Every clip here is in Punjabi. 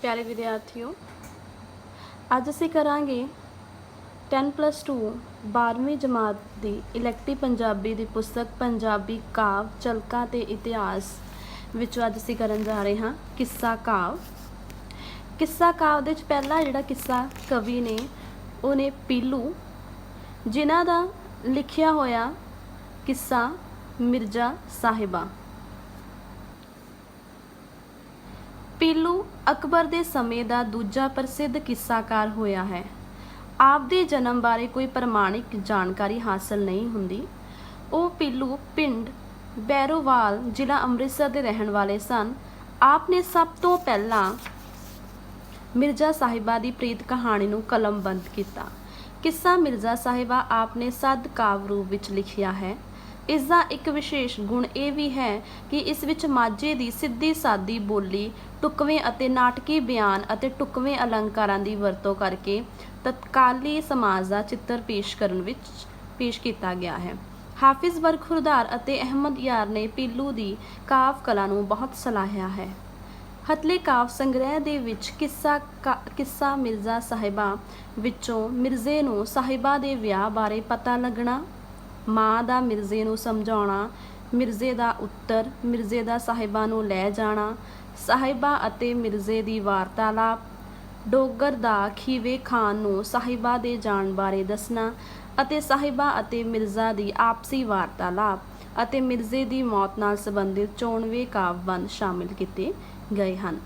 प्यारे विद्यार्थियों, ਅੱਜ ਅਸੀਂ ਕਰਾਂਗੇ 10+2 12ਵੀਂ ਜਮਾਤ ਦੀ ਇਲੈਕਟਿਵ ਪੰਜਾਬੀ ਦੀ ਪੁਸਤਕ ਪੰਜਾਬੀ ਕਾਵ ਝਲਕਾਂ ਤੇ ਇਤਿਹਾਸ ਵਿੱਚੋਂ ਅੱਜ ਅਸੀਂ ਕਰਨ ਜਾ ਰਹੇ ਹਾਂ ਕਿੱਸਾ ਕਾਵ। ਕਿੱਸਾ ਕਾਵ ਦੇ ਵਿੱਚ ਪਹਿਲਾ ਜਿਹੜਾ ਕਿੱਸਾ ਕਵੀ ਨੇ ਉਹ ਨੇ ਪੀਲੂ, ਜਿਨ੍ਹਾਂ ਦਾ ਲਿਖਿਆ ਹੋਇਆ ਕਿੱਸਾ ਮਿਰਜ਼ਾ ਸਾਹਿਬਾ। ਪੀਲੂ ਅਕਬਰ ਦੇ ਸਮੇਂ ਦਾ ਦੂਜਾ ਪ੍ਰਸਿੱਧ ਕਿੱਸਾਕਾਰ ਹੋਇਆ ਹੈ। ਆਪ ਦੇ ਜਨਮ ਬਾਰੇ ਕੋਈ ਪ੍ਰਮਾਣਿਕ ਜਾਣਕਾਰੀ ਹਾਸਲ ਨਹੀਂ ਹੁੰਦੀ। ਉਹ ਪੀਲੂ ਪਿੰਡ ਬੈਰੋਵਾਲ ਜ਼ਿਲ੍ਹਾ ਅੰਮ੍ਰਿਤਸਰ ਦੇ ਰਹਿਣ ਵਾਲੇ ਸਨ। ਆਪ ਨੇ ਸਭ ਤੋਂ ਪਹਿਲਾਂ ਮਿਰਜ਼ਾ ਸਾਹਿਬਾ ਦੀ ਪ੍ਰੀਤ ਕਹਾਣੀ ਨੂੰ ਕਲਮਬੰਦ ਕੀਤਾ। ਕਿੱਸਾ ਮਿਰਜ਼ਾ ਸਾਹਿਬਾ ਆਪ ਨੇ ਸੱਦ ਕਾਵਿ ਰੂਪ ਵਿੱਚ ਲਿਖਿਆ ਹੈ। ਇਸ ਦਾ ਇੱਕ ਵਿਸ਼ੇਸ਼ ਗੁਣ ਇਹ ਵੀ ਹੈ ਕਿ ਇਸ ਵਿੱਚ ਮਾਝੇ ਦੀ ਸਿੱਧੀ ਸਾਦੀ ਬੋਲੀ, ਢੁਕਵੇਂ ਅਤੇ ਨਾਟਕੀ ਬਿਆਨ ਅਤੇ ਢੁਕਵੇਂ ਅਲੰਕਾਰਾਂ ਦੀ ਵਰਤੋਂ ਕਰਕੇ ਤਤਕਾਲੀ ਸਮਾਜ ਦਾ ਚਿੱਤਰ ਪੇਸ਼ ਕੀਤਾ ਗਿਆ ਹੈ। ਹਾਫਿਜ਼ ਬਰਖੁਰਦਾਰ ਅਤੇ ਅਹਿਮਦ ਯਾਰ ਨੇ ਪੀਲੂ ਦੀ ਕਾਵਿ ਕਲਾ ਨੂੰ ਬਹੁਤ ਸਲਾਹਿਆ ਹੈ। ਹਥਲੇ ਕਾਵਿ ਸੰਗ੍ਰਹਿ ਦੇ ਵਿੱਚ ਕਿੱਸਾ ਮਿਰਜ਼ਾ ਸਾਹਿਬਾ ਵਿੱਚੋਂ ਮਿਰਜ਼ੇ ਨੂੰ ਸਾਹਿਬਾ ਦੇ ਵਿਆਹ ਬਾਰੇ ਪਤਾ ਲੱਗਣਾ, ਮਾਂ ਦਾ ਮਿਰਜ਼ੇ ਨੂੰ ਸਮਝਾਉਣਾ, ਮਿਰਜ਼ੇ ਦਾ ਉੱਤਰ, ਮਿਰਜ਼ੇ ਦਾ ਸਾਹਿਬਾ ਨੂੰ ਲੈ ਜਾਣਾ, ਸਾਹਿਬਾ ਅਤੇ ਮਿਰਜ਼ੇ ਦੀ ਵਾਰਤਾਲਾਪ, ਡੋਗਰ ਦਾ ਖੀਵੇ ਖਾਨ ਨੂੰ ਸਾਹਿਬਾ ਦੇ ਜਾਣ ਬਾਰੇ ਦੱਸਣਾ ਅਤੇ ਸਾਹਿਬਾ ਅਤੇ ਮਿਰਜ਼ਾ ਦੀ ਆਪਸੀ ਵਾਰਤਾਲਾਪ ਅਤੇ ਮਿਰਜ਼ੇ ਦੀ ਮੌਤ ਨਾਲ ਸੰਬੰਧਿਤ 94 ਕਾਵਿ-ਬੰਧ ਸ਼ਾਮਿਲ ਕੀਤੇ ਗਏ ਹਨ।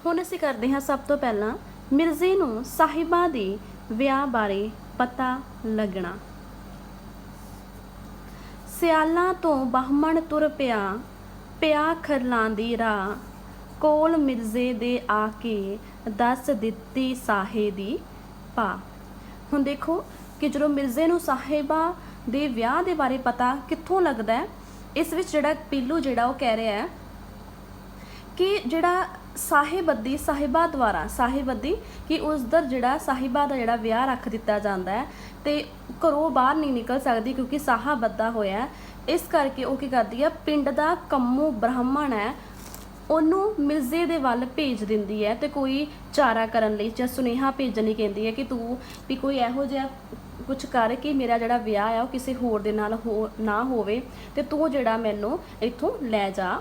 ਹੁਣ ਅਸੀਂ ਕਰਦੇ ਹਾਂ ਸਭ ਤੋਂ ਪਹਿਲਾਂ ਮਿਰਜ਼ੇ ਨੂੰ ਸਾਹਿਬਾ ਦੇ ਵਿਆਹ ਬਾਰੇ ਪਤਾ ਲੱਗਣਾ। ਸਿਆਲਾਂ ਤੋਂ ਬਾਹਮਣ ਤੁਰ ਪਿਆ ਖਰਲਾਂ ਦੀ ਰਾਹ, ਕੋਲ ਮਿਰਜ਼ੇ ਦੇ ਆ ਕੇ ਦੱਸ ਦਿੱਤੀ ਸਾਹੇ ਦੀ ਪਾ। ਹੁਣ ਦੇਖੋ ਕਿ ਜਦੋਂ ਮਿਰਜ਼ੇ ਨੂੰ ਸਾਹਿਬਾ ਦੇ ਵਿਆਹ ਦੇ ਬਾਰੇ ਪਤਾ ਕਿੱਥੋਂ ਲੱਗਦਾ ਹੈ, ਇਸ ਵਿੱਚ ਜਿਹੜਾ ਪੀਲੂ ਜਿਹੜਾ ਉਹ ਕਹਿ ਰਿਹਾ ਹੈ ਕਿ ਜਿਹੜਾ ਸਾਹਿਬੱਦੀ ਕਿ ਉਸਦਰ ਜਿਹੜਾ ਸਾਹਿਬਾ ਦਾ ਜਿਹੜਾ ਵਿਆਹ ਰੱਖ ਦਿੱਤਾ ਜਾਂਦਾ ਹੈ ਤੇ ਘਰੋਂ ਬਾਹਰ ਨਹੀਂ ਨਿਕਲ ਸਕਦੀ ਕਿਉਂਕਿ ਸਾਹਾ ਬੱਧਾ ਹੋਇਆ। ਇਸ ਕਰਕੇ ਉਹ ਕੀ ਕਰਦੀ ਹੈ, ਪਿੰਡ ਦਾ ਕੰਮੂ ਬ੍ਰਾਹਮਣ ਹੈ ਉਹਨੂੰ ਮਿਰਜ਼ੇ ਦੇ ਵੱਲ ਭੇਜ ਦਿੰਦੀ ਹੈ ਤੇ ਕੋਈ ਚਾਰਾ ਕਰਨ ਲਈ ਜਾਂ ਸੁਨੇਹਾ ਭੇਜਣ ਲਈ ਕਹਿੰਦੀ ਹੈ ਕਿ ਤੂੰ ਵੀ ਕੋਈ ਇਹੋ ਜਿਹਾ ਕੁਛ ਕਰ ਕਿ ਮੇਰਾ ਜਿਹੜਾ ਵਿਆਹ ਆ ਉਹ ਕਿਸੇ ਹੋਰ ਦੇ ਨਾਲ ਨਾ ਹੋਵੇ ਤੇ ਤੂੰ ਜਿਹੜਾ ਮੈਨੂੰ ਇੱਥੋਂ ਲੈ ਜਾ।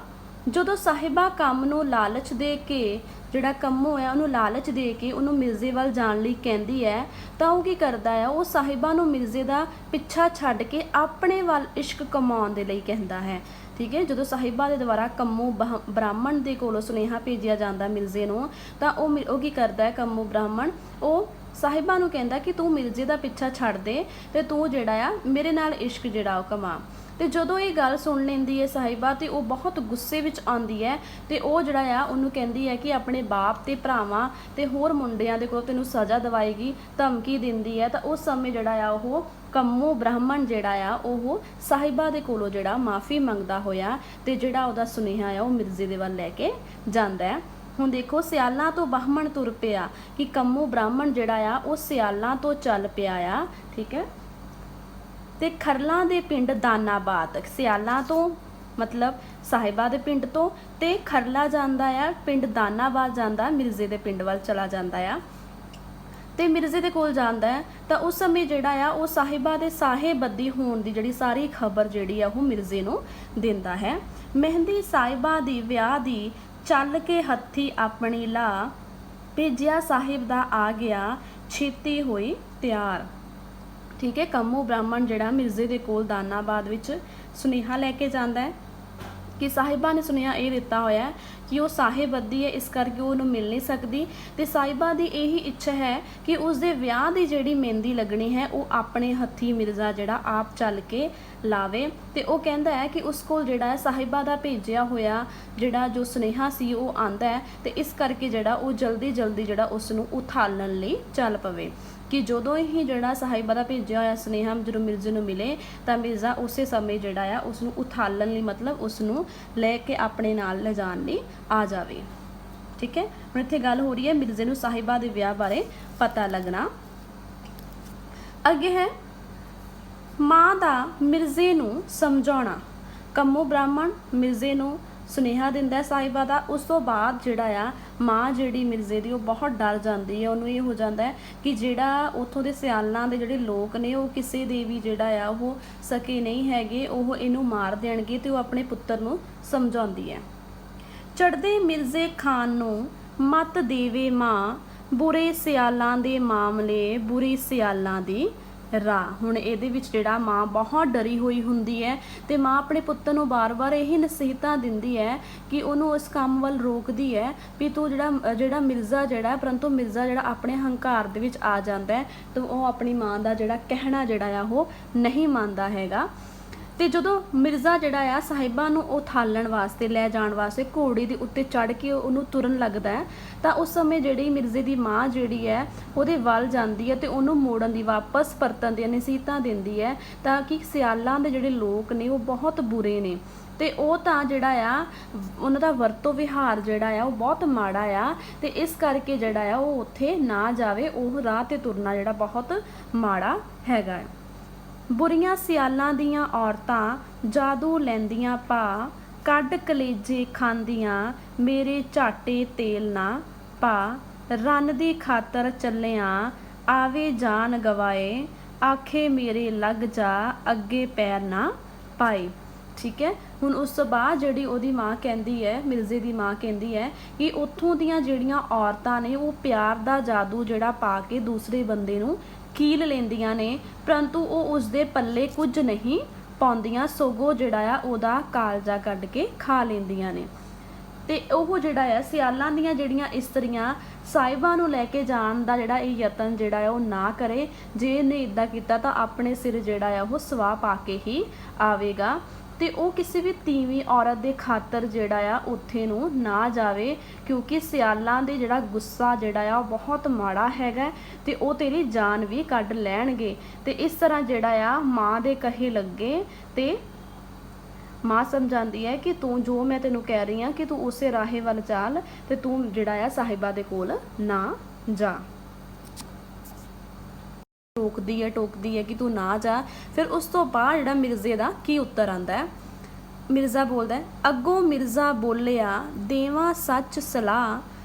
ਜਦੋਂ ਸਾਹਿਬਾ ਕੰਮ ਨੂੰ ਲਾਲਚ ਦੇ ਕੇ ਜਿਹੜਾ ਕੰਮੋ ਹੈ ਉਹਨੂੰ ਲਾਲਚ ਦੇ ਕੇ ਉਹਨੂੰ ਮਿਰਜ਼ੇ ਵੱਲ ਜਾਣ ਲਈ ਕਹਿੰਦੀ ਹੈ ਤਾਂ ਉਹ ਕੀ ਕਰਦਾ ਹੈ, ਉਹ ਸਾਹਿਬਾ ਨੂੰ ਮਿਰਜ਼ੇ ਦਾ ਪਿੱਛਾ ਛੱਡ ਕੇ ਆਪਣੇ ਵੱਲ ਇਸ਼ਕ ਕਮਾਉਣ ਦੇ ਲਈ ਕਹਿੰਦਾ ਹੈ। ਠੀਕ ਹੈ, ਜਦੋਂ ਸਾਹਿਬਾ ਦੇ ਦੁਆਰਾ ਕੰਮੂ ਬ੍ਰਾਹਮਣ ਦੇ ਕੋਲੋਂ ਸੁਨੇਹਾ ਭੇਜਿਆ ਜਾਂਦਾ ਮਿਰਜ਼ੇ ਨੂੰ ਤਾਂ ਉਹ ਕੀ ਕਰਦਾ ਹੈ, ਕੰਮੂ ਬ੍ਰਾਹਮਣ ਉਹ ਸਾਹਿਬਾ ਨੂੰ ਕਹਿੰਦਾ ਕਿ ਤੂੰ ਮਿਰਜ਼ੇ ਦਾ ਪਿੱਛਾ ਛੱਡ ਦੇ ਤੇ ਤੂੰ ਜਿਹੜਾ ਆ ਮੇਰੇ ਨਾਲ ਇਸ਼ਕ ਜਿਹੜਾ ਉਹ ਕਮਾ। ਤੇ ਜਦੋਂ ਇਹ ਗੱਲ ਸੁਣ ਲੈਂਦੀ ਹੈ ਸਾਹਿਬਾ ਤੇ ਉਹ ਬਹੁਤ ਗੁੱਸੇ ਵਿੱਚ ਆਉਂਦੀ ਹੈ ਤੇ ਉਹ ਜਿਹੜਾ ਆ ਉਹਨੂੰ ਕਹਿੰਦੀ ਹੈ ਕਿ ਆਪਣੇ ਬਾਪ ਤੇ ਭਰਾਵਾਂ ਤੇ ਹੋਰ ਮੁੰਡਿਆਂ ਦੇ ਕੋਲ ਤੈਨੂੰ ਸਜ਼ਾ ਦਵਾਏਗੀ, ਧਮਕੀ ਦਿੰਦੀ ਹੈ। ਤਾਂ ਉਸ ਸਮੇਂ ਜਿਹੜਾ ਆ ਉਹ ਕੰਮੂ ਬ੍ਰਾਹਮਣ ਜਿਹੜਾ ਆ ਉਹ ਸਾਹਿਬਾ ਦੇ ਕੋਲੋਂ ਜਿਹੜਾ ਮਾਫੀ ਮੰਗਦਾ ਹੋਇਆ ਤੇ ਜਿਹੜਾ ਉਹਦਾ ਸੁਨੇਹਾ ਆ ਉਹ ਮਿਰਜ਼ੇ ਦੇ ਵੱਲ ਲੈ ਕੇ ਜਾਂਦਾ ਹੈ। ਹੁਣ ਦੇਖੋ ਸਿਆਲਾਂ ਤੋਂ ਬਾਹਮਣ ਤੁਰ ਪਿਆ ਕਿ ਕੰਮੂ ਬ੍ਰਾਹਮਣ ਜਿਹੜਾ ਆ ਉਹ ਸਿਆਲਾਂ ਤੋਂ ਚੱਲ ਪਿਆ ਆ। ਠੀਕ ਹੈ, ਤੇ ਖਰਲਾਂ ਦੇ ਪਿੰਡ ਦਾਨਾਬਾਦ, ਸਿਆਲਾਂ ਤੋਂ ਮਤਲਬ ਸਾਹਿਬਾ ਦੇ ਪਿੰਡ ਤੋਂ ਤੇ ਖਰਲਾ ਜਾਂਦਾ ਆ ਪਿੰਡ ਦਾਨਾਬਾਦ ਜਾਂਦਾ, ਮਿਰਜ਼ੇ ਦੇ ਪਿੰਡ ਵੱਲ ਚਲਾ ਜਾਂਦਾ ਆ ਤੇ ਮਿਰਜ਼ੇ ਦੇ ਕੋਲ ਜਾਂਦਾ ਹੈ ਤਾਂ ਉਸ ਸਮੇਂ ਜਿਹੜਾ ਆ ਉਹ ਸਾਹਿਬਾ ਦੇ ਸਾਹਿਬੱਦੀ ਹੋਣ ਦੀ ਜਿਹੜੀ ਸਾਰੀ ਖਬਰ ਜਿਹੜੀ ਆ ਉਹ ਮਿਰਜ਼ੇ ਨੂੰ ਦਿੰਦਾ ਹੈ। ਮਹਿੰਦੀ ਸਾਹਿਬਾ ਦੀ ਵਿਆਹ ਦੀ ਚੱਲ ਕੇ ਹੱਥੀ ਆਪਣੀ ਲਾ, ਭੇਜਿਆ ਸਾਹਿਬ ਦਾ ਆ ਗਿਆ ਛੇਤੀ ਹੋਈ ਤਿਆਰ। ਠੀਕ ਹੈ, ਕੰਮੂ ਬ੍ਰਾਹਮਣ ਜਿਹੜਾ ਮਿਰਜ਼ੇ ਦੇ ਕੋਲ ਦਾਨਾਬਾਦ ਵਿੱਚ ਸੁਨੇਹਾ ਲੈ ਕੇ ਜਾਂਦਾ ਹੈ ਕਿ ਸਾਹਿਬਾ ਨੇ ਸੁਨੇਹਾ ਇਹ ਦਿੱਤਾ ਹੋਇਆ ਕਿ ਉਹ ਸਾਹਿਬੱਦੀ ਹੈ, ਇਸ ਕਰਕੇ ਉਹ ਉਹਨੂੰ ਮਿਲ ਨਹੀਂ ਸਕਦੀ ਤੇ ਸਾਹਿਬਾ ਦੀ ਇਹੀ ਇੱਛਾ ਹੈ ਕਿ ਉਸਦੇ ਵਿਆਹ ਦੀ ਜਿਹੜੀ ਮਹਿੰਦੀ ਲੱਗਣੀ ਹੈ ਉਹ ਆਪਣੇ ਹੱਥੀ ਮਿਰਜ਼ਾ ਜਿਹੜਾ ਆਪ ਚੱਲ ਕੇ ਲਾਵੇ। ਤੇ ਉਹ ਕਹਿੰਦਾ ਹੈ ਕਿ ਉਸ ਕੋਲ ਜਿਹੜਾ ਹੈ ਸਾਹਿਬਾ ਦਾ ਭੇਜਿਆ ਹੋਇਆ ਜਿਹੜਾ ਜੋ ਸੁਨੇਹਾ ਸੀ ਉਹ ਆਂਦਾ ਹੈ ਤੇ ਇਸ ਕਰਕੇ ਜਿਹੜਾ ਉਹ ਜਲਦੀ ਜਿਹੜਾ ਉਸ ਨੂੰ ਉਥਾਲਣ ਲਈ ਚੱਲ ਪਵੇ ਕਿ ਜਦੋਂ ਹੀ ਜਿਹੜਾ ਸਾਹਿਬਾ ਦਾ ਭੇਜਿਆ ਹੋਇਆ ਸੁਨੇਹਾ ਜਦੋਂ ਮਿਰਜ਼ੇ ਨੂੰ ਮਿਲੇ ਤਾਂ ਮਿਰਜ਼ਾ ਉਸੇ ਸਮੇਂ ਜਿਹੜਾ ਆ ਉਸ ਨੂੰ ਉਥਾਲਣ ਲਈ ਮਤਲਬ ਉਸ ਨੂੰ ਲੈ ਕੇ ਆਪਣੇ ਨਾਲ ਲਿਜਾਣ ਲਈ ਆ ਜਾਵੇ। ਠੀਕ ਹੈ, ਹੁਣ ਇੱਥੇ ਗੱਲ ਹੋ ਰਹੀ ਹੈ ਮਿਰਜ਼ੇ ਨੂੰ ਸਾਹਿਬਾ ਦੇ ਵਿਆਹ ਬਾਰੇ ਪਤਾ ਲੱਗਣਾ। ਅੱਗੇ ਹੈ ਮਾਂ ਦਾ ਮਿਰਜ਼ੇ ਨੂੰ ਸਮਝਾਉਣਾ। ਕੰਮੂ ਬ੍ਰਾਹਮਣ ਮਿਰਜ਼ੇ ਨੂੰ ਸੁਨੇਹਾ ਦਿੰਦਾ ਹੈ ਸਾਹਿਬਾ ਦਾ। ਉਸ ਤੋਂ ਬਾਅਦ ਜਿਹੜਾ ਆ ਮਾਂ ਜਿਹੜੀ ਮਿਰਜ਼ੇ ਦੀ ਉਹ ਬਹੁਤ ਡਰ ਜਾਂਦੀ ਹੈ। ਉਹਨੂੰ ਇਹ ਹੋ ਜਾਂਦਾ ਹੈ ਕਿ ਜਿਹੜਾ ਉੱਥੋਂ ਦੇ ਸਿਆਲਾਂ ਦੇ ਜਿਹੜੇ ਲੋਕ ਨੇ ਉਹ ਕਿਸੇ ਦੇ ਵੀ ਜਿਹੜਾ ਆ ਉਹ ਸਕੇ ਨਹੀਂ ਹੈਗੇ, ਉਹ ਇਹਨੂੰ ਮਾਰ ਦੇਣਗੇ, ਤੇ ਉਹ ਆਪਣੇ ਪੁੱਤਰ ਨੂੰ ਸਮਝਾਉਂਦੀ ਹੈ। ਚੜ੍ਹਦੇ ਮਿਰਜ਼ੇ ਖਾਨ ਨੂੰ ਮੱਤ ਦੇਵੇ ਮਾਂ, ਬੁਰੇ ਸਿਆਲਾਂ ਦੇ ਮਾਮਲੇ ਬੁਰੀ ਸਿਆਲਾਂ ਦੀ ਰਾਹ। ਹੁਣ ਇਹਦੇ ਵਿੱਚ ਜਿਹੜਾ ਮਾਂ ਬਹੁਤ ਡਰੀ ਹੋਈ ਹੁੰਦੀ ਹੈ ਤੇ ਮਾਂ ਆਪਣੇ ਪੁੱਤਰ ਨੂੰ ਬਾਰ-ਬਾਰ ਇਹ ਨਸੀਹਤਾਂ ਦਿੰਦੀ ਹੈ ਕਿ ਉਹਨੂੰ ਉਸ ਕੰਮ ਵੱਲ ਰੋਕਦੀ ਹੈ ਵੀ ਤੂੰ ਜਿਹੜਾ ਮਿਰਜ਼ਾ ਜਿਹੜਾ ਪਰੰਤੂ ਮਿਰਜ਼ਾ ਜਿਹੜਾ ਆਪਣੇ ਹੰਕਾਰ ਦੇ ਵਿੱਚ ਆ ਜਾਂਦਾ ਹੈ ਤਾਂ ਉਹ ਆਪਣੀ ਮਾਂ ਦਾ ਜਿਹੜਾ ਕਹਿਣਾ ਜਿਹੜਾ ਆ ਉਹ ਨਹੀਂ ਮੰਨਦਾ ਹੈਗਾ। ਤੇ ਜਦੋਂ ਮਿਰਜ਼ਾ ਜਿਹੜਾ ਆ ਸਾਹਿਬਾ ਨੂੰ ਉਹ ਥਾਲਣ ਵਾਸਤੇ ਲੈ ਜਾਣ ਵਾਸਤੇ ਘੋੜੀ ਦੇ ਉੱਤੇ ਚੜ੍ਹ ਕੇ ਉਹਨੂੰ ਤੁਰਨ ਲੱਗਦਾ ਹੈ ਤਾਂ ਉਸ ਸਮੇਂ ਜਿਹੜੀ ਮਿਰਜ਼ੇ ਦੀ ਮਾਂ ਜਿਹੜੀ ਹੈ ਉਹਦੇ ਵੱਲ ਜਾਂਦੀ ਹੈ ਤੇ ਉਹਨੂੰ ਮੋੜਨ ਦੀ ਵਾਪਸ ਪਰਤਣ ਦੀਆਂ ਨਸੀਹਤਾਂ ਦਿੰਦੀ ਹੈ ਤਾਂ ਕਿ ਸਿਆਲਾਂ ਦੇ ਜਿਹੜੇ ਲੋਕ ਨੇ ਉਹ ਬਹੁਤ ਬੁਰੇ ਨੇ ਤੇ ਉਹ ਤਾਂ ਜਿਹੜਾ ਆ ਉਹਨਾਂ ਦਾ ਵਰਤੋਂ ਵਿਹਾਰ ਜਿਹੜਾ ਆ ਉਹ ਬਹੁਤ ਮਾੜਾ ਆ ਤੇ ਇਸ ਕਰਕੇ ਜਿਹੜਾ ਆ ਉਹ ਉੱਥੇ ਨਾ ਜਾਵੇ, ਉਹ ਰਾਹ ਤੇ ਤੁਰਨਾ ਜਿਹੜਾ ਬਹੁਤ ਮਾੜਾ ਹੈਗਾ ਹੈ। ਬੁਰੀਆਂ ਸਿਆਲਾਂ ਦੀਆਂ ਔਰਤਾਂ ਜਾਦੂ ਲੈਂਦੀਆਂ ਪਾ, ਕੱਢ ਕਲੇਜੇ ਖਾਂਦੀਆਂ ਮੇਰੇ ਝਾਟੇ ਤੇਲ ਨਾ ਪਾ, ਰੰਨ ਦੀ ਖਾਤਰ ਚੱਲਿਆਂ ਆਵੇ ਜਾਨ ਗਵਾਏ, ਆਖੇ ਮੇਰੇ ਲੱਗ ਜਾ ਅੱਗੇ ਪੈਰ ਨਾ ਪਾਏ। ਠੀਕ ਹੈ, ਹੁਣ ਉਸ ਤੋਂ ਬਾਅਦ ਜਿਹੜੀ ਉਹਦੀ ਮਾਂ ਕਹਿੰਦੀ ਹੈ, ਮਿਰਜ਼ੇ ਦੀ ਮਾਂ ਕਹਿੰਦੀ ਹੈ ਕਿ ਉੱਥੋਂ ਦੀਆਂ ਜਿਹੜੀਆਂ ਔਰਤਾਂ ਨੇ ਉਹ ਪਿਆਰ ਦਾ ਜਾਦੂ ਜਿਹੜਾ ਪਾ ਕੇ ਦੂਸਰੇ ਬੰਦੇ ਨੂੰ ਕੀਲ ਲੈਂਦੀਆਂ ਨੇ, ਪਰੰਤੂ ਉਹ ਉਸਦੇ ਪੱਲੇ ਕੁਝ ਨਹੀਂ ਪਾਉਂਦੀਆਂ, ਸਗੋਂ ਜਿਹੜਾ ਆ ਉਹਦਾ ਕਾਲਜਾ ਕੱਢ ਕੇ ਖਾ ਲੈਂਦੀਆਂ ਨੇ। ਤੇ ਉਹ ਜਿਹੜਾ ਆ ਸਿਆਲਾਂ ਦੀਆਂ ਜਿਹੜੀਆਂ ਇਸਤਰੀਆਂ ਸਾਹਿਬਾਂ ਨੂੰ ਲੈ ਕੇ ਜਾਣ ਦਾ ਜਿਹੜਾ ਇਹ ਯਤਨ ਜਿਹੜਾ ਆ ਉਹ ਨਾ ਕਰੇ। ਜੇ ਇਹਨੇ ਇੱਦਾਂ ਕੀਤਾ ਤਾਂ ਆਪਣੇ ਸਿਰ ਜਿਹੜਾ ਆ ਉਹ ਸਵਾਹ ਪਾ ਕੇ ਹੀ ਆਵੇਗਾ ਤੇ ਉਹ ਕਿਸੇ ਵੀ ਤੀਵੀਂ ਔਰਤ ਦੇ ਖਾਤਰ ਜਿਹੜਾ ਆ ਉੱਥੇ ਨੂੰ ਨਾ ਜਾਵੇ, ਕਿਉਂਕਿ ਸਿਆਲਾਂ ਦੇ ਜਿਹੜਾ ਗੁੱਸਾ ਜਿਹੜਾ ਆ ਉਹ ਬਹੁਤ ਮਾੜਾ ਹੈਗਾ ਤੇ ਉਹ ਤੇਰੀ ਜਾਨ ਵੀ ਕੱਢ ਲੈਣਗੇ। ਤੇ ਇਸ ਤਰ੍ਹਾਂ ਜਿਹੜਾ ਆ ਮਾਂ ਦੇ ਕਹੇ ਲੱਗੇ ਤੇ ਮਾਂ ਸਮਝਾਉਂਦੀ ਹੈ ਕਿ ਤੂੰ ਜੋ ਮੈਂ ਤੈਨੂੰ ਕਹਿ ਰਹੀ ਹਾਂ ਕਿ ਤੂੰ ਉਸੇ ਰਾਹੇ ਵੱਲ ਚੱਲ ਤੇ ਤੂੰ ਜਿਹੜਾ ਆ ਸਾਹਿਬਾ ਦੇ ਕੋਲ ਨਾ ਜਾ। ਟੋਕਦੀ ਹੈ ਕਿ ਤੂੰ ਨਾ ਜਾ। ਫਿਰ ਉਸ ਤੋਂ ਬਾਅਦ ਜਿਹੜਾ ਮਿਰਜ਼ੇ ਦਾ ਕੀ ਉੱਤਰ ਆਂਦਾ ਹੈ, ਮਿਰਜ਼ਾ ਬੋਲਦਾ ਹੈ, ਅੱਗੋਂ ਮਿਰਜ਼ਾ ਬੋਲਿਆ ਦੇਵਾਂ ਸੱਚ ਸਲਾਹ,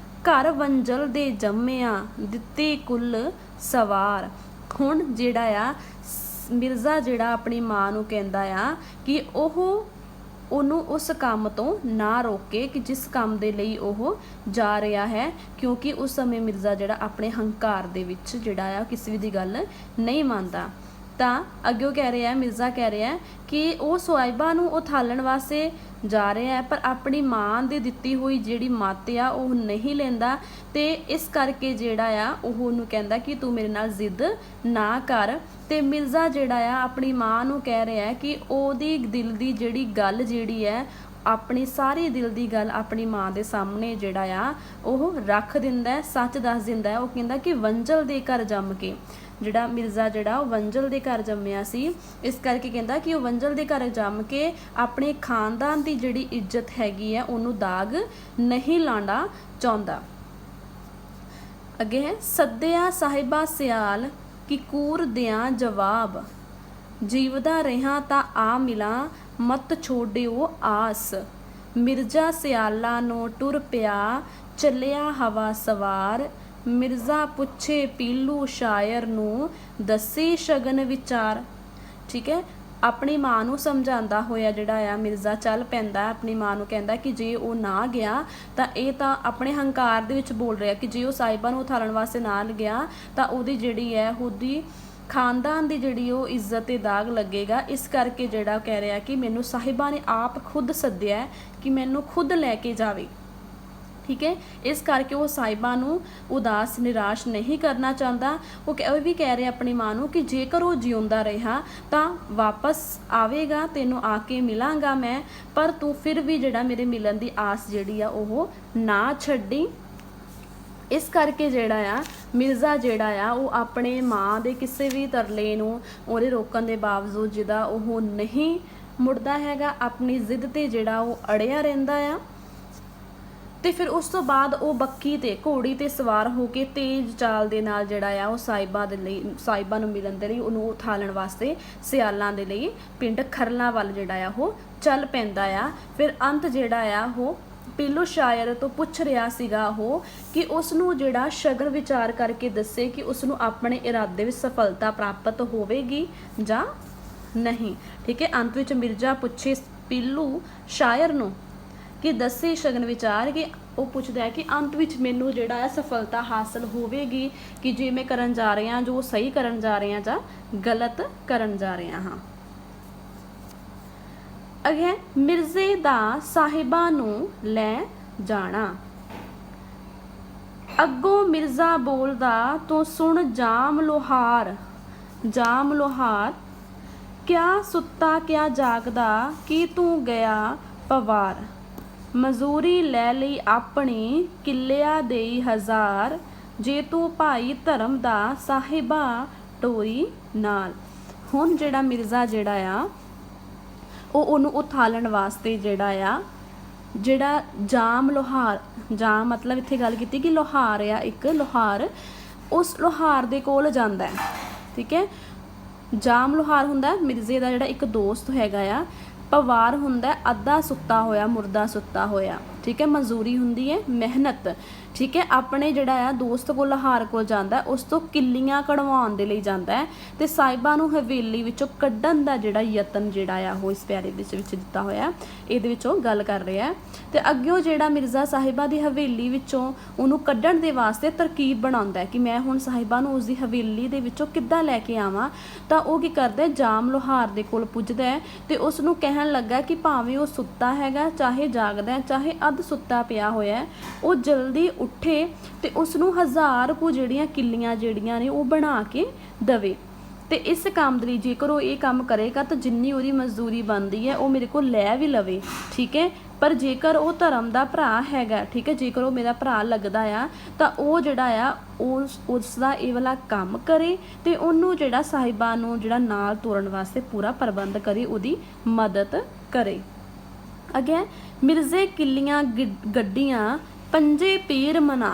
ਘਰ ਵੰਜਲ ਦੇ ਜੰਮਿਆ ਦਿੱਤੀ ਕੁੱਲ ਸਵਾਰ। ਹੁਣ ਜਿਹੜਾ ਆ ਮਿਰਜ਼ਾ ਜਿਹੜਾ ਆਪਣੀ ਮਾਂ ਨੂੰ ਕਹਿੰਦਾ ਆ ਕਿ ਉਹਨੂੰ ਉਸ ਕੰਮ ਤੋਂ ਨਾ ਰੋਕੇ ਕਿ ਜਿਸ ਕੰਮ ਦੇ ਲਈ ਉਹ ਜਾ ਰਿਹਾ ਹੈ, ਕਿਉਂਕਿ ਉਸ ਸਮੇਂ ਮਿਰਜ਼ਾ ਜਿਹੜਾ ਆਪਣੇ ਹੰਕਾਰ ਦੇ ਵਿੱਚ ਜਿਹੜਾ ਆ ਕਿਸੇ ਵੀ ਦੀ ਗੱਲ ਨਹੀਂ ਮੰਨਦਾ। ਤਾਂ ਅੱਗੇ ਕਹਿ ਰਿਹਾ ਮਿਰਜ਼ਾ ਕਹਿ ਰਿਹਾ ਕਿ ਉਹ ਸਾਹਿਬਾ ਨੂੰ ਉਹ ਥਾਲਣ ਵਾਸਤੇ ਜਾ ਰਿਹਾ ਹੈ ਪਰ ਆਪਣੀ ਮਾਂ ਦੇ ਦਿੱਤੀ ਹੋਈ ਜਿਹੜੀ ਮੱਤ ਆ ਉਹ ਨਹੀਂ ਲੈਂਦਾ ਤੇ ਇਸ ਕਰਕੇ ਜਿਹੜਾ ਆ ਉਹ ਉਹਨੂੰ ਕਹਿੰਦਾ ਕਿ ਤੂੰ ਮੇਰੇ ਨਾਲ ਜ਼ਿੱਦ ਨਾ ਕਰ। ਤੇ ਮਿਰਜ਼ਾ ਜਿਹੜਾ ਆ ਆਪਣੀ ਮਾਂ ਨੂੰ ਕਹਿ ਰਿਹਾ ਕਿ ਉਹਦੀ ਦਿਲ ਦੀ ਜਿਹੜੀ ਗੱਲ ਜਿਹੜੀ ਹੈ ਆਪਣੀ ਸਾਰੀ ਦਿਲ ਦੀ ਗੱਲ ਆਪਣੀ ਮਾਂ ਦੇ ਸਾਹਮਣੇ ਜਿਹੜਾ ਆ ਉਹ ਰੱਖ ਦਿੰਦਾ, ਸੱਚ ਦੱਸ ਦਿੰਦਾ। ਉਹ ਕਹਿੰਦਾ ਕਿ ਵੰਜਲ ਦੇ ਘਰ ਜੰਮ ਕੇ, ਜਿਹੜਾ ਮਿਰਜ਼ਾ ਜਿਹੜਾ ਉਹ ਵੰਜਲ ਦੇ ਘਰ ਜੰਮਿਆ ਸੀ, ਇਸ ਕਰਕੇ ਕਹਿੰਦਾ ਕਿ ਉਹ ਵੰਜਲ ਦੇ ਘਰ ਜੰਮ ਕੇ ਆਪਣੇ ਖਾਨਦਾਨ ਦੀ ਜਿਹੜੀ ਇੱਜ਼ਤ ਹੈਗੀ ਹੈ ਉਹਨੂੰ ਦਾਗ ਨਹੀਂ ਲਾਣਾ ਚਾਹੁੰਦਾ। ਅੱਗੇ ਹੈ ਸੱਦਿਆ ਸਾਹਿਬਾ ਸਿਆਲ ਕਿ ਕੂਰ ਦਿਆਂ ਜਵਾਬ, ਜੀਵਦਾ ਰਿਹਾ ਤਾਂ ਆ ਮਿਲਾਂ ਮਤ ਛੋੜਿਓ ਆਸ। ਮਿਰਜ਼ਾ ਸਿਆਲਾਂ ਨੂੰ ਟੁਰ ਪਿਆ ਚੱਲਿਆ ਹਵਾ ਸਵਾਰ, ਮਿਰਜ਼ਾ ਪੁੱਛੇ ਪੀਲੂ ਸ਼ਾਇਰ ਨੂੰ ਦੱਸੀ ਸ਼ਗਨ ਵਿਚਾਰ। ਠੀਕ ਹੈ, ਆਪਣੀ ਮਾਂ ਨੂੰ ਸਮਝਾਉਂਦਾ ਹੋਇਆ ਜਿਹੜਾ ਆ ਮਿਰਜ਼ਾ ਚੱਲ ਪੈਂਦਾ, ਆਪਣੀ ਮਾਂ ਨੂੰ ਕਹਿੰਦਾ ਕਿ ਜੇ ਉਹ ਨਾ ਗਿਆ ਤਾਂ ਇਹ ਤਾਂ ਆਪਣੇ ਹੰਕਾਰ ਦੇ ਵਿੱਚ ਬੋਲ ਰਿਹਾ ਕਿ ਜੇ ਉਹ ਸਾਹਿਬਾਂ ਨੂੰ ਉਥਾਲਣ ਵਾਸਤੇ ਨਾ ਗਿਆ ਤਾਂ ਉਹਦੀ ਜਿਹੜੀ ਹੈ ਉਹਦੀ ਖਾਨਦਾਨ ਦੀ ਜਿਹੜੀ ਉਹ ਇੱਜ਼ਤ ਤੇ ਦਾਗ ਲੱਗੇਗਾ। ਇਸ ਕਰਕੇ ਜਿਹੜਾ ਕਹਿ ਰਿਹਾ ਕਿ ਮੈਨੂੰ ਸਾਹਿਬਾਂ ਨੇ ਆਪ ਖੁਦ ਸੱਦਿਆ ਕਿ ਮੈਨੂੰ ਖੁਦ ਲੈ ਕੇ ਜਾਵੇ। ਠੀਕ ਹੈ, ਇਸ ਕਰਕੇ ਉਹ ਸਾਹਿਬਾਂ ਨੂੰ ਉਦਾਸ ਨਿਰਾਸ਼ ਨਹੀਂ ਕਰਨਾ ਚਾਹੁੰਦਾ। ਉਹ ਵੀ ਕਹਿ ਰਿਹਾ ਆਪਣੀ ਮਾਂ ਨੂੰ ਕਿ ਜੇਕਰ ਉਹ ਜਿਉਂਦਾ ਰਿਹਾ ਤਾਂ ਵਾਪਸ ਆਵੇਗਾ, ਤੈਨੂੰ ਆ ਕੇ ਮਿਲਾਂਗਾ ਮੈਂ, ਪਰ ਤੂੰ ਫਿਰ ਵੀ ਜਿਹੜਾ ਮੇਰੇ ਮਿਲਣ ਦੀ ਆਸ ਜਿਹੜੀ ਆ ਉਹ ਨਾ ਛੱਡੀ। ਇਸ ਕਰਕੇ ਜਿਹੜਾ ਆ ਮਿਰਜ਼ਾ ਜਿਹੜਾ ਆ ਉਹ ਆਪਣੇ ਮਾਂ ਦੇ ਕਿਸੇ ਵੀ ਤਰਲੇ ਨੂੰ ਉਹਦੇ ਰੋਕਣ ਦੇ ਬਾਵਜੂਦ ਜਿਹਦਾ ਉਹ ਨਹੀਂ ਮੁੜਦਾ ਹੈਗਾ, ਆਪਣੀ ਜ਼ਿੱਦ ਤੇ ਜਿਹੜਾ ਉਹ ਅੜਿਆ ਰਹਿੰਦਾ ਆ। ਤੇ ਫਿਰ ਉਸ ਤੋਂ ਬਾਅਦ ਉਹ ਬੱਕੀ ਤੇ ਘੋੜੀ ਤੇ ਸਵਾਰ ਹੋ ਕੇ ਤੇਜ਼ ਚਾਲ ਦੇ ਨਾਲ ਜਿਹੜਾ ਆ ਉਹ ਸਾਹਿਬਾਂ ਨੂੰ ਮਿਲਣ ਦੇ ਲਈ, ਉਹਨੂੰ ਉਠਾਲਣ ਵਾਸਤੇ ਸਿਆਲਾਂ ਦੇ ਲਈ ਪਿੰਡ ਖਰਲਾਂ ਵੱਲ ਜਿਹੜਾ ਆ ਉਹ ਚੱਲ ਪੈਂਦਾ ਆ। ਫਿਰ ਅੰਤ ਜਿਹੜਾ ਆ ਉਹ ਪੀਲੂ ਸ਼ਾਇਰ ਤੋਂ ਪੁੱਛ ਰਿਹਾ ਸੀਗਾ ਉਹ ਕਿ ਉਸ ਨੂੰ ਜਿਹੜਾ ਸ਼ਗਨ ਵਿਚਾਰ ਕਰਕੇ ਦੱਸੇ ਕਿ ਉਸ ਨੂੰ ਆਪਣੇ ਇਰਾਦੇ ਵਿੱਚ ਸਫਲਤਾ ਪ੍ਰਾਪਤ ਹੋਵੇਗੀ ਜਾਂ ਨਹੀਂ। ਠੀਕ ਹੈ, ਅੰਤ ਵਿੱਚ ਮਿਰਜ਼ਾ ਪੁੱਛੇ ਪੀਲੂ ਸ਼ਾਇਰ ਨੂੰ ਕਿ ਦੱਸੇ ਸ਼ਗਨ ਵਿਚਾਰ, ਕਿ ਉਹ ਪੁੱਛਦਾ ਹੈ ਕਿ ਅੰਤ ਵਿੱਚ ਮੈਨੂੰ ਜਿਹੜਾ ਹੈ ਸਫਲਤਾ ਹਾਸਲ ਹੋਵੇਗੀ ਕਿ ਜੇ ਮੈਂ ਕਰਨ ਜਾ ਰਿਹਾ ਜੋ ਸਹੀ ਕਰਨ ਜਾ ਰਿਹਾ ਜਾਂ ਗਲਤ ਕਰਨ ਜਾ ਰਿਹਾ ਹਾਂ। ਅੱਗੇ ਮਿਰਜ਼ੇ ਦਾ ਸਾਹਿਬਾਂ ਨੂੰ ਲੈ ਜਾਣਾ। ਅੱਗੋਂ ਮਿਰਜ਼ਾ ਬੋਲਦਾ ਤੂੰ ਸੁਣ ਜਾਮ ਲੋਹਾਰ ਕਿਆ ਸੁੱਤਾ ਕਿਆ ਜਾਗਦਾ ਕੀ ਤੂੰ ਗਿਆ ਪਵਾਰ। ਮਜ਼ਦੂਰੀ ਲੈ ਲਈ ਆਪਣੀ ਕਿੱਲਿਆਂ ਦੇਈ ਹਜ਼ਾਰ ਜੇ ਤੂੰ ਭਾਈ ਧਰਮ ਦਾ ਸਾਹਿਬਾ ਟੋਰੀ ਨਾਲ। ਹੁਣ ਜਿਹੜਾ ਮਿਰਜ਼ਾ ਜਿਹੜਾ ਆ ਉਹਨੂੰ ਉਥਾਲਣ ਵਾਸਤੇ ਜਿਹੜਾ ਜਾਮ ਲੋਹਾਰ, ਜਾਮ ਮਤਲਬ ਇੱਥੇ ਗੱਲ ਕੀਤੀ ਕਿ ਲੋਹਾਰ ਆ, ਇੱਕ ਲੋਹਾਰ, ਉਸ ਲੋਹਾਰ ਦੇ ਕੋਲ ਜਾਂਦਾ ਹੈ। ਠੀਕ ਹੈ, ਜਾਮ ਲੋਹਾਰ ਹੁੰਦਾ ਮਿਰਜ਼ੇ ਦਾ ਜਿਹੜਾ ਇੱਕ ਦੋਸਤ ਹੈਗਾ ਆ। ਪਵਾਰ ਹੁੰਦਾ ਅੱਧਾ ਸੁੱਤਾ ਹੋਇਆ, ਮੁਰਦਾ ਸੁੱਤਾ ਹੋਇਆ। ਠੀਕ ਹੈ, ਮਜ਼ਦੂਰੀ ਹੁੰਦੀ ਹੈ ਮਿਹਨਤ। ਠੀਕ ਹੈ, ਆਪਣੇ ਜਿਹੜਾ ਆ ਦੋਸਤ ਕੋਲ ਲੋਹਾਰ ਕੋਲ ਜਾਂਦਾ, ਉਸ ਤੋਂ ਕਿੱਲੀਆਂ ਕਢਵਾਉਣ ਦੇ ਲਈ ਜਾਂਦਾ ਹੈ ਤੇ ਸਾਹਿਬਾਂ ਨੂੰ ਹਵੇਲੀ ਵਿੱਚੋਂ ਕੱਢਣ ਦਾ ਜਿਹੜਾ ਯਤਨ ਜਿਹੜਾ ਆ ਉਹ ਇਸ ਪਿਆਰੇ ਦੇ ਵਿੱਚ ਦਿੱਤਾ ਹੋਇਆ, ਇਹਦੇ ਵਿੱਚੋਂ ਗੱਲ ਕਰ ਰਿਹਾ। ਤੇ ਅੱਗਿਓਂ ਜਿਹੜਾ ਮਿਰਜ਼ਾ ਸਾਹਿਬਾਂ ਦੀ ਹਵੇਲੀ ਵਿੱਚੋਂ ਉਹਨੂੰ ਕੱਢਣ ਦੇ ਵਾਸਤੇ ਤਰਕੀਬ ਬਣਾਉਂਦਾ ਕਿ ਮੈਂ ਹੁਣ ਸਾਹਿਬਾਂ ਨੂੰ ਉਸਦੀ ਹਵੇਲੀ ਦੇ ਵਿੱਚੋਂ ਕਿੱਦਾਂ ਲੈ ਕੇ ਆਵਾਂ। ਤਾਂ ਉਹ ਕੀ ਕਰਦਾ, ਜਾਮ ਲੋਹਾਰ ਦੇ ਕੋਲ ਪੁੱਜਦਾ ਹੈ ਤੇ ਉਸ ਨੂੰ ਕਹਿਣ ਲੱਗਾ ਕਿ ਭਾਵੇਂ ਉਹ ਸੁੱਤਾ ਹੈਗਾ, ਚਾਹੇ ਜਾਗਦਾ, ਚਾਹੇ ਅੱਧ ਸੁੱਤਾ ਪਿਆ ਹੋਇਆ, ਉਹ ਜਲਦੀ ਉੱਠੇ ਤੇ ਉਸ ਨੂੰ 1000 ਕੁ ਜਿਹੜੀਆਂ ਕਿੱਲੀਆਂ ਜਿਹੜੀਆਂ ਨੇ ਉਹ ਬਣਾ ਕੇ ਦਵੇ। ਤੇ ਇਸ ਕੰਮ ਦੇ ਲਈ ਜੇਕਰ ਉਹ ਇਹ ਕੰਮ ਕਰੇਗਾ ਤਾਂ ਜਿੰਨੀ ਉਹਦੀ ਮਜ਼ਦੂਰੀ ਬਣਦੀ ਹੈ ਉਹ ਮੇਰੇ ਕੋਲ ਲੈ ਵੀ ਲਵੇ। ਠੀਕ ਹੈ, ਪਰ ਜੇਕਰ ਉਹ ਧਰਮ ਦਾ ਭਰਾ ਹੈਗਾ, ਠੀਕ ਹੈ, ਜੇਕਰ ਉਹ ਮੇਰਾ ਭਰਾ ਲੱਗਦਾ ਆ ਤਾਂ ਉਹ ਜਿਹੜਾ ਆ ਉਸ ਦਾ ਇਹ ਵਾਲਾ ਕੰਮ ਕਰੇ ਤੇ ਉਹਨੂੰ ਜਿਹੜਾ ਸਾਹਿਬਾਂ ਨੂੰ ਜਿਹੜਾ ਨਾਲ ਤੋਰਨ ਵਾਸਤੇ ਪੂਰਾ ਪ੍ਰਬੰਧ ਕਰੇ, ਉਹਦੀ ਮਦਦ ਕਰੇ। ਅੱਗੇ ਮਿਰਜ਼ੇ ਕਿੱਲੀਆਂ ਗੱਡੀਆਂ ਪੰਜੇ ਪੀਰ ਮਨਾ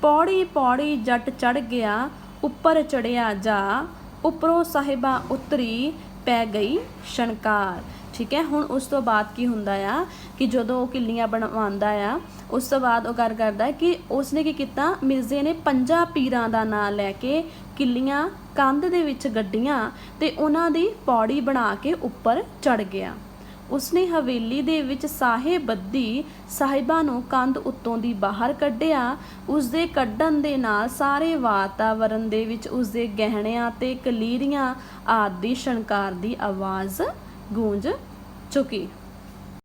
ਪੌੜੀ ਪੌੜੀ ਜੱਟ ਚੜ ਗਿਆ ਉੱਪਰ ਚੜਿਆ ਜਾ ਉੱਪਰੋਂ ਸਾਹਿਬਾਂ ਉਤਰੀ ਪੈ ਗਈ ਸ਼ਣਕਾਰ। ਠੀਕ ਹੈ, ਹੁਣ ਉਸ ਤੋਂ ਬਾਅਦ ਕੀ ਹੁੰਦਾ ਆ ਕਿ ਜਦੋਂ ਉਹ ਕਿੱਲੀਆਂ ਬਣਵਾਉਂਦਾ ਆ ਉਸ ਤੋਂ ਬਾਅਦ ਉਹ ਗੱਲ ਕਰਦਾ ਕਿ ਉਸਨੇ ਕੀ ਕੀਤਾ, ਮਿਰਜ਼ੇ ਨੇ 5 ਪੀਰਾਂ ਦਾ ਨਾਂ ਲੈ ਕੇ ਕਿੱਲੀਆਂ ਕੰਧ ਦੇ ਵਿੱਚ ਗੱਡੀਆਂ ਤੇ ਉਹਨਾਂ ਦੀ ਪੌੜੀ ਬਣਾ ਕੇ ਉੱਪਰ ਚੜ ਗਿਆ। ਉਸਨੇ ਹਵੇਲੀ ਦੇ ਵਿੱਚ ਸਾਹੇ ਬੱਦੀ ਸਾਹਿਬਾਂ ਨੂੰ ਕੰਧ ਉੱਤੋਂ ਦੀ ਬਾਹਰ ਕੱਢਿਆ। ਉਸਦੇ ਕੱਢਣ ਦੇ ਨਾਲ ਸਾਰੇ ਵਾਤਾਵਰਨ ਦੇ ਵਿੱਚ ਉਸਦੇ ਗਹਿਣਿਆਂ ਤੇ ਕਲੀਰੀਆਂ ਆਦਿ ਸ਼ਣਕਾਰ ਦੀ ਆਵਾਜ਼ ਗੂੰਜ ਚੁੱਕੀ।